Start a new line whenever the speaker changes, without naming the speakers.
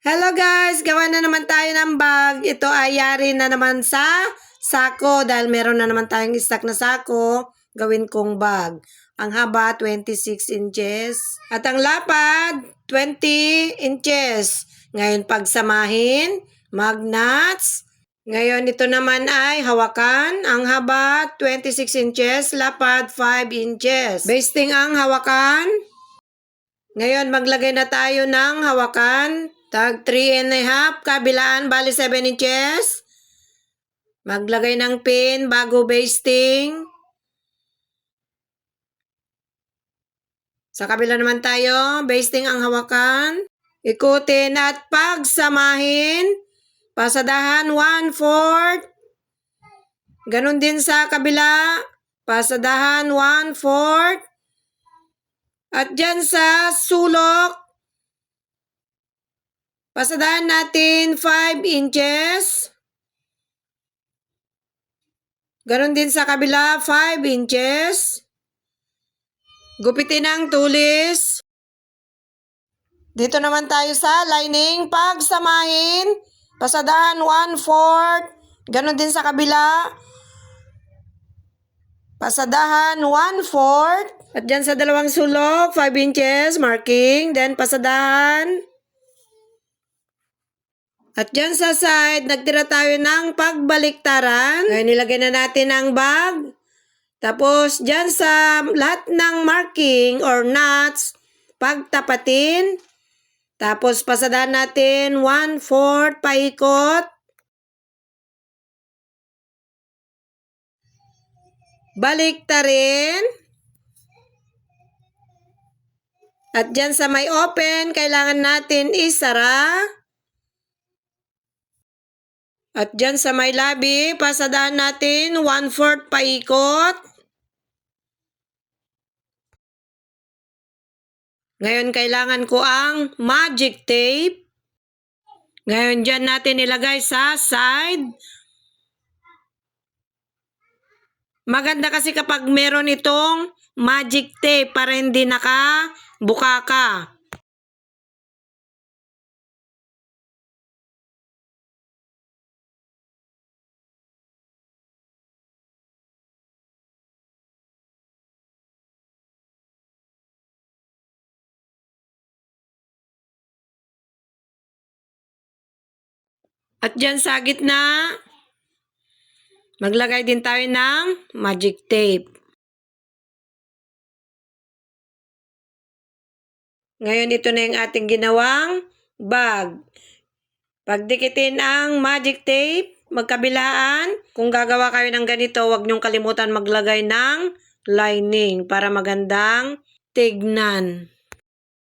Hello guys! Gawa na naman tayo ng bag. Ito ay yari na naman sa sako dahil meron na naman tayong stock na sako. Gawin kong bag. Ang haba 26 inches at ang lapad 20 inches. Ngayon pagsamahin, magnets. Ngayon ito naman ay hawakan. Ang haba 26 inches, lapad 5 inches. Basting ang hawakan. Ngayon maglagay na tayo ng hawakan. Tag 3.5, kabilaan, bali 7 inches. Maglagay ng pin bago basting. Sa kabila naman tayo, basting ang hawakan. Ikutin at pagsamahin. Pasadahan 1/4. Ganon din sa kabila. Pasadahan 1/4. At dyan sa sulok, pasadahan natin 5 inches. Ganon din sa kabila, 5 inches. Gupitin ang tulis. Dito naman tayo sa lining. Pagsamahin, pasadahan 1/4. Ganon din sa kabila. Pasadahan 1/4. At dyan sa dalawang sulok, 5 inches marking. Then pasadahan. At dyan sa side, nagtira tayo ng pagbaliktaran. Ngayon, nilagay na natin ang bag. Tapos, dyan sa lahat ng marking or knots, pagtapatin. Tapos, pasadahan natin 1/4 paikot. Baliktarin. At dyan sa may open, kailangan natin isara. At dyan sa may labi, pasadahan natin 1/4 paikot. Ngayon, kailangan ko ang magic tape. Ngayon, dyan natin ilagay sa side. Maganda kasi kapag meron itong magic tape para hindi nakabukaka. At dyan sa gitna, maglagay din tayo ng magic tape. Ngayon, ito na yung ating ginawang bag. Pagdikitin ang magic tape, magkabilaan. Kung gagawa kayo ng ganito, huwag niyong kalimutan maglagay ng lining para magandang tignan.